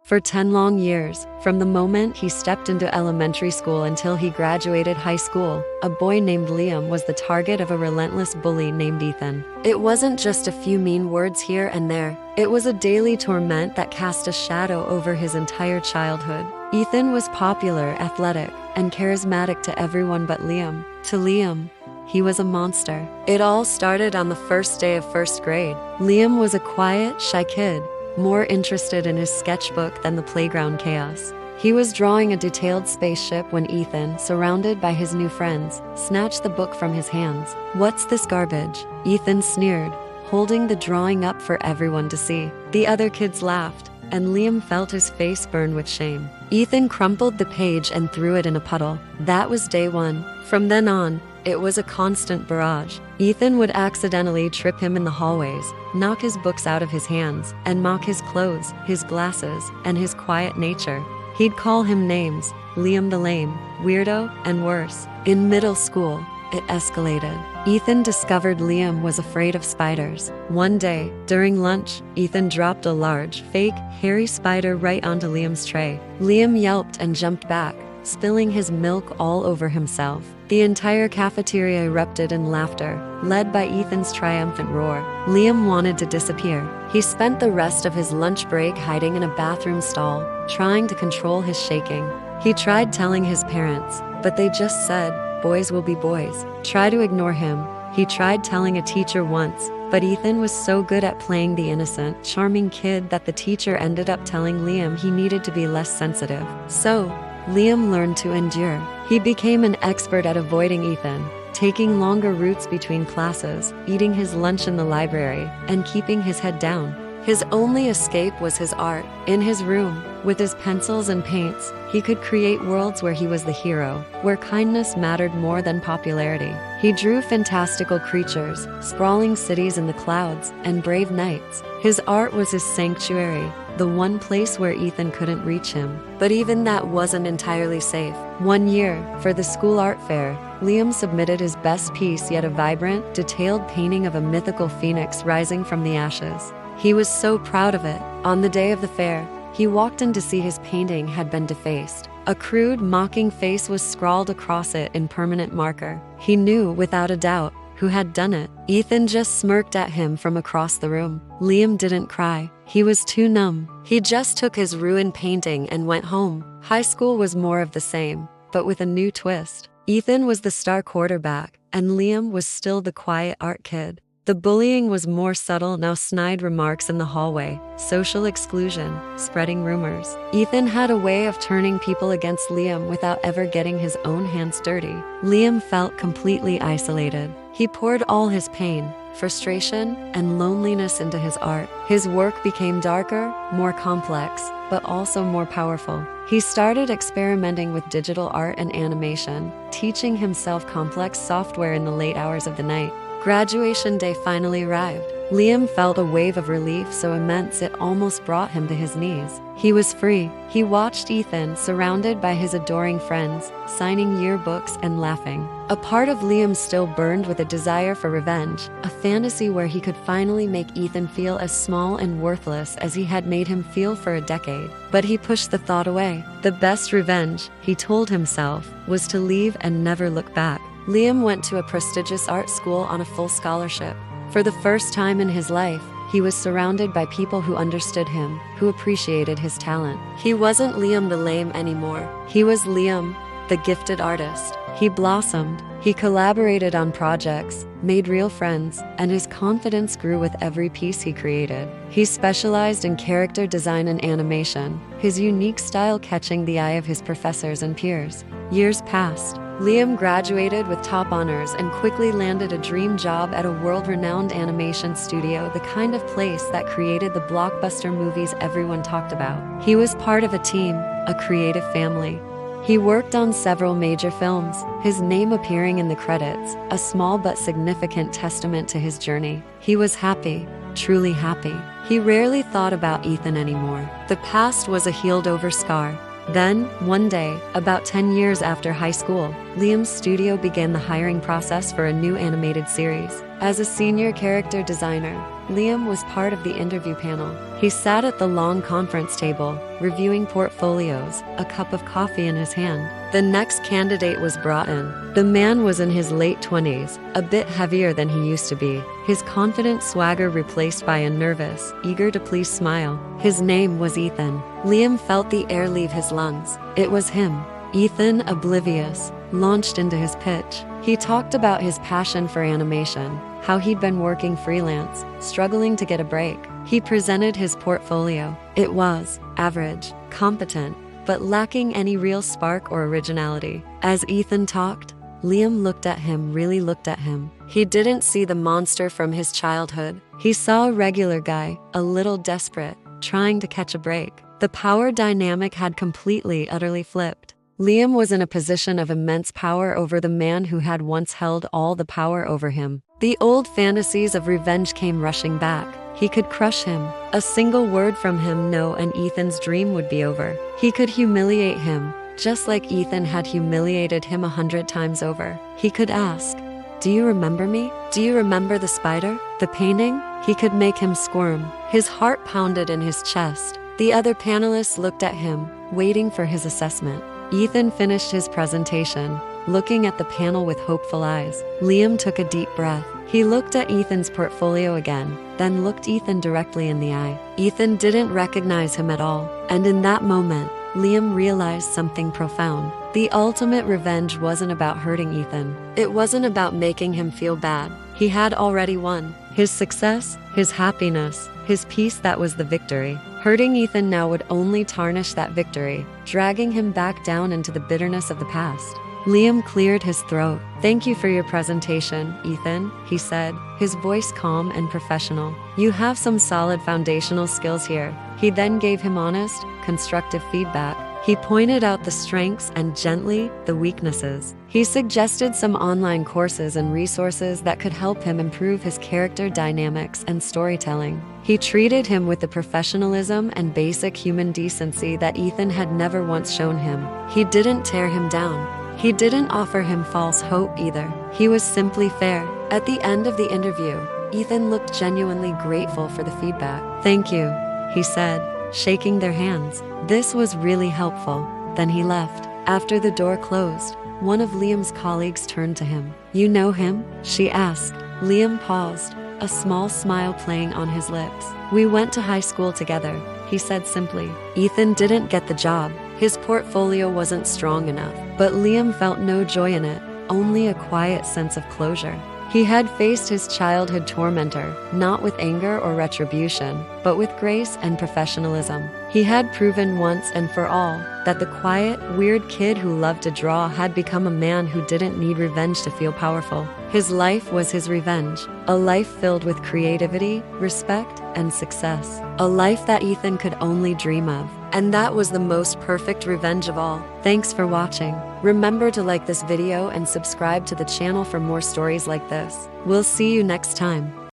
For 10 long years, from the moment he stepped into elementary school until he graduated high school, a boy named Liam was the target of a relentless bully named Ethan. It wasn't just a few mean words here and there. It was a daily torment that cast a shadow over his entire childhood. Ethan was popular, athletic, and charismatic to everyone but Liam. To Liam, he was a monster. It all started on the first day of first grade. Liam was a quiet, shy kid, more interested in his sketchbook than the playground chaos. He was drawing a detailed spaceship when Ethan, surrounded by his new friends, snatched the book from his hands. "What's this garbage?" Ethan sneered, holding the drawing up for everyone to see. The other kids laughed, and Liam felt his face burn with shame. Ethan crumpled the page and threw it in a puddle. That was day one. From then on, it was a constant barrage. Ethan would accidentally trip him in the hallways, knock his books out of his hands, and mock his clothes, his glasses, and his quiet nature. He'd call him names: Liam the lame, weirdo, and worse. In middle school, it escalated. Ethan discovered Liam was afraid of spiders. One day, during lunch, Ethan dropped a large, fake, hairy spider right onto Liam's tray. Liam yelped and jumped back, spilling his milk all over himself. The entire cafeteria erupted in laughter, led by Ethan's triumphant roar. Liam wanted to disappear. He spent the rest of his lunch break hiding in a bathroom stall, trying to control his shaking. He tried telling his parents, but they just said, "Boys will be boys." Try to ignore him. He tried telling a teacher once, but Ethan was so good at playing the innocent, charming kid that the teacher ended up telling Liam he needed to be less sensitive. So, Liam learned to endure. He became an expert at avoiding Ethan, taking longer routes between classes, eating his lunch in the library, and keeping his head down. His only escape was his art. In his room, with his pencils and paints, he could create worlds where he was the hero, where kindness mattered more than popularity. He drew fantastical creatures, sprawling cities in the clouds, and brave knights. His art was his sanctuary, the one place where Ethan couldn't reach him. But even that wasn't entirely safe. One year, for the school art fair, Liam submitted his best piece, yet a vibrant, detailed painting of a mythical phoenix rising from the ashes. He was so proud of it. On the day of the fair, he walked in to see his painting had been defaced. A crude, mocking face was scrawled across it in permanent marker. He knew, without a doubt, who had done it. Ethan just smirked at him from across the room. Liam didn't cry. He was too numb. He just took his ruined painting and went home. High school was more of the same, but with a new twist. Ethan was the star quarterback, and Liam was still the quiet art kid. The bullying was more subtle now: snide remarks in the hallway, social exclusion, spreading rumors. Ethan had a way of turning people against Liam without ever getting his own hands dirty. Liam felt completely isolated. He poured all his pain, frustration, and loneliness into his art. His work became darker, more complex, but also more powerful. He started experimenting with digital art and animation, teaching himself complex software in the late hours of the night. Graduation day finally arrived. Liam felt a wave of relief so immense it almost brought him to his knees. He was free. He watched Ethan, surrounded by his adoring friends, signing yearbooks and laughing. A part of Liam still burned with a desire for revenge, a fantasy where he could finally make Ethan feel as small and worthless as he had made him feel for a decade. But he pushed the thought away. The best revenge, he told himself, was to leave and never look back. Liam went to a prestigious art school on a full scholarship. For the first time in his life, he was surrounded by people who understood him, who appreciated his talent. He wasn't Liam the lame anymore. He was Liam, the gifted artist. He blossomed. He collaborated on projects, made real friends, and his confidence grew with every piece he created. He specialized in character design and animation, his unique style catching the eye of his professors and peers. Years passed. Liam graduated with top honors and quickly landed a dream job at a world-renowned animation studio, the kind of place that created the blockbuster movies everyone talked about. He was part of a team, a creative family. He worked on several major films, his name appearing in the credits, a small but significant testament to his journey. He was happy, truly happy. He rarely thought about Ethan anymore. The past was a healed-over scar. Then, one day, about 10 years after high school, Liam's studio began the hiring process for a new animated series. As a senior character designer, Liam was part of the interview panel. He sat at the long conference table, reviewing portfolios, a cup of coffee in his hand. The next candidate was brought in. The man was in his late 20s, a bit heavier than he used to be, his confident swagger replaced by a nervous, eager-to-please smile. His name was Ethan. Liam felt the air leave his lungs. It was him. Ethan, oblivious, launched into his pitch. He talked about his passion for animation, how he'd been working freelance, struggling to get a break. He presented his portfolio. It was average, competent, but lacking any real spark or originality. As Ethan talked, Liam really looked at him. He didn't see the monster from his childhood. He saw a regular guy, a little desperate, trying to catch a break. The power dynamic had completely, utterly flipped. Liam was in a position of immense power over the man who had once held all the power over him. The old fantasies of revenge came rushing back. He could crush him. A single word from him, no, and Ethan's dream would be over. He could humiliate him, just like Ethan had humiliated him 100 times over. He could ask, "Do you remember me? Do you remember the spider? The painting?" He could make him squirm. His heart pounded in his chest. The other panelists looked at him, waiting for his assessment. Ethan finished his presentation, looking at the panel with hopeful eyes. Liam took a deep breath. He looked at Ethan's portfolio again, then looked Ethan directly in the eye. Ethan didn't recognize him at all, and in that moment, Liam realized something profound. The ultimate revenge wasn't about hurting Ethan. It wasn't about making him feel bad. He had already won. His success, his happiness, his peace, that was the victory. Hurting Ethan now would only tarnish that victory, dragging him back down into the bitterness of the past. Liam cleared his throat. "Thank you for your presentation, Ethan," he said, his voice calm and professional. "You have some solid foundational skills here." He then gave him honest, constructive feedback. He pointed out the strengths and gently, the weaknesses. He suggested some online courses and resources that could help him improve his character dynamics and storytelling. He treated him with the professionalism and basic human decency that Ethan had never once shown him. He didn't tear him down. He didn't offer him false hope either. He was simply fair. At the end of the interview, Ethan looked genuinely grateful for the feedback. "Thank you," he said, shaking their hands. "This was really helpful." Then he left. After the door closed, one of Liam's colleagues turned to him. "You know him?" she asked. Liam paused, a small smile playing on his lips. "We went to high school together," he said simply. Ethan didn't get the job. His portfolio wasn't strong enough, but Liam felt no joy in it, only a quiet sense of closure. He had faced his childhood tormentor, not with anger or retribution, but with grace and professionalism. He had proven once and for all that the quiet, weird kid who loved to draw had become a man who didn't need revenge to feel powerful. His life was his revenge, a life filled with creativity, respect, and success. A life that Ethan could only dream of. And that was the most perfect revenge of all. Thanks for watching. Remember to like this video and subscribe to the channel for more stories like this. We'll see you next time.